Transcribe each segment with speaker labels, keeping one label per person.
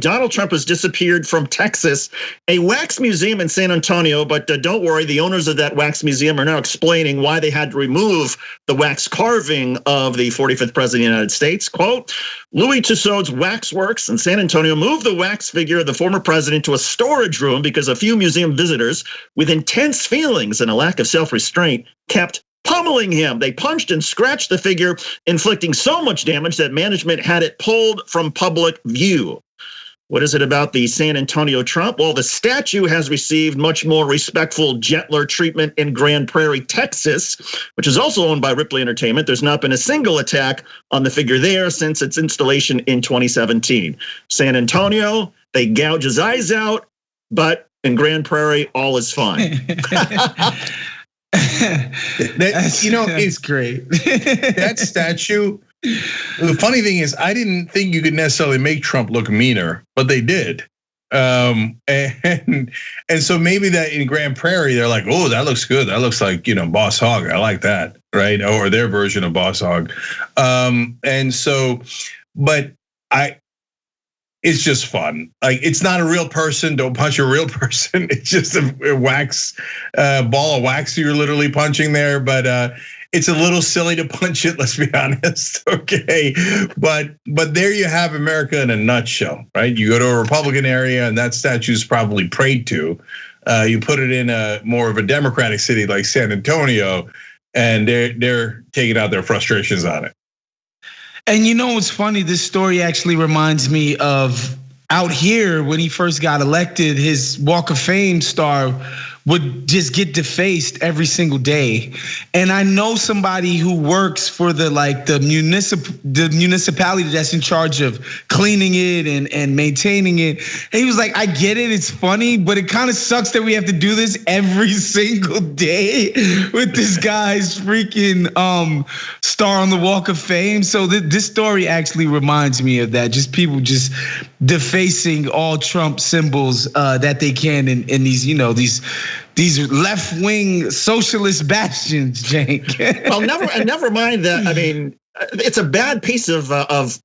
Speaker 1: Donald Trump has disappeared from Texas, a wax museum in San Antonio, but don't worry, the owners of that wax museum are now explaining why they had to remove the wax carving of the 45th president of the United States. Quote, Louis Tussauds Waxworks in San Antonio moved the wax figure of the former president to a storage room because a few museum visitors with intense feelings and a lack of self-restraint kept pummeling him. They punched and scratched the figure, inflicting so much damage that management had it pulled from public view. What is it about the San Antonio Trump? Well, the statue has received much more respectful, gentler treatment in Grand Prairie, Texas, which is also owned by Ripley Entertainment. There's not been a single attack on the figure there since its installation in 2017. San Antonio, they gouge his eyes out, but in Grand Prairie, all is fine.
Speaker 2: It's great. That statue. The funny thing is, I didn't think you could necessarily make Trump look meaner, but they did. And so maybe that in Grand Prairie, they're like, oh, that looks good. That looks like, Boss Hogg. I like that, right? Or their version of Boss Hogg. And so, but it's just fun. Like, it's not a real person. Don't punch a real person. It's just a wax ball of wax you're literally punching there. But it's a little silly to punch it. Let's be honest, okay? But there you have America in a nutshell, right? You go to a Republican area, and that statue is probably prayed to. You put it in a more of a Democratic city like San Antonio, and they're taking out their frustrations on it.
Speaker 3: And what's funny? This story actually reminds me of out here when he first got elected. His Walk of Fame star would just get defaced every single day. And I know somebody who works for the municipality that's in charge of cleaning it and maintaining it. And he was like, I get it, it's funny, but it kind of sucks that we have to do this every single day with this guy's freaking star on the Walk of Fame. So this story actually reminds me of that. Just people just defacing all Trump symbols that they can in these, these left-wing socialist bastions, Cenk.
Speaker 1: Well, never mind that. I mean, it's a bad piece of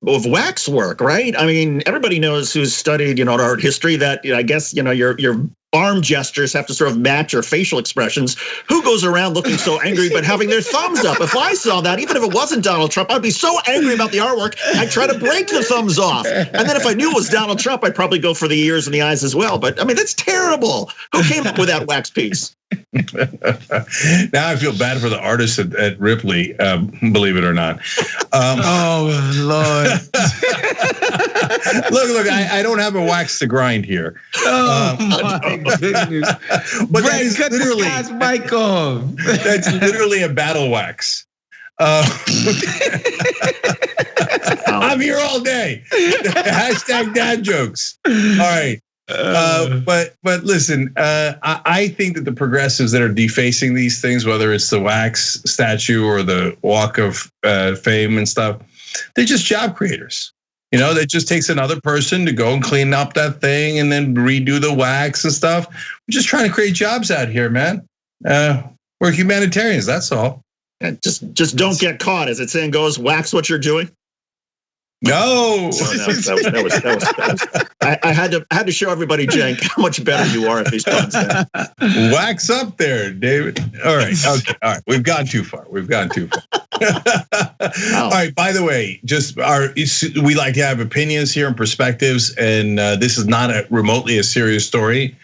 Speaker 1: waxwork, right? I mean, everybody knows who's studied, art history that I guess your arm gestures have to sort of match your facial expressions. Who goes around looking so angry but having their thumbs up? If I saw that, even if it wasn't Donald Trump, I'd be so angry about the artwork, I'd try to break the thumbs off. And then if I knew it was Donald Trump, I'd probably go for the ears and the eyes as well. But I mean, that's terrible. Who came up with that wax piece?
Speaker 2: Now I feel bad for the artists at Ripley, believe it or not.
Speaker 3: Oh Lord!
Speaker 2: Look! I don't have a wax to grind here.
Speaker 3: Oh my goodness!
Speaker 2: But
Speaker 3: Brad, cut literally this guy's mic off.
Speaker 2: That's literally a battle wax. I'm here all day. Hashtag dad jokes. All right. But listen, I think that the progressives that are defacing these things, whether it's the wax statue or the Walk of Fame and stuff, they're just job creators. That just takes another person to go and clean up that thing and then redo the wax and stuff. We're just trying to create jobs out here, man. We're humanitarians, that's all.
Speaker 1: Just don't get caught, as the saying goes. Wax what you're doing.
Speaker 2: No,
Speaker 1: I had to show everybody, Cenk, how much better you are at these puns.
Speaker 2: Wax up there, David. All right, okay, all right. We've gone too far. All right. By the way, we like to have opinions here and perspectives, and this is not remotely a serious story.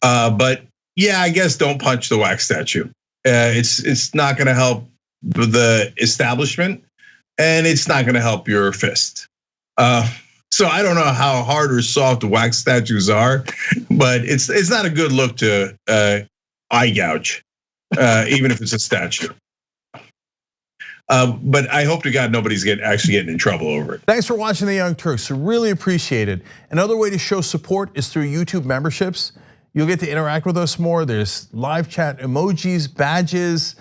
Speaker 2: But yeah, I guess don't punch the wax statue. It's not going to help the establishment, and it's not going to help your fist. So I don't know how hard or soft wax statues are, but it's not a good look to eye gouge, even if it's a statue. But I hope to God nobody's actually getting in trouble over it.
Speaker 4: Thanks for watching The Young Turks. Really appreciate it. Another way to show support is through YouTube memberships. You'll get to interact with us more. There's live chat emojis, badges.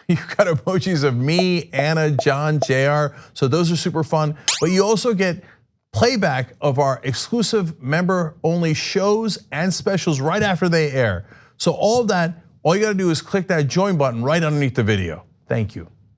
Speaker 4: You've got emojis of me, Anna, John, JR. So those are super fun. But you also get playback of our exclusive member-only shows and specials right after they air. So all of that, all you gotta do is click that join button right underneath the video. Thank you.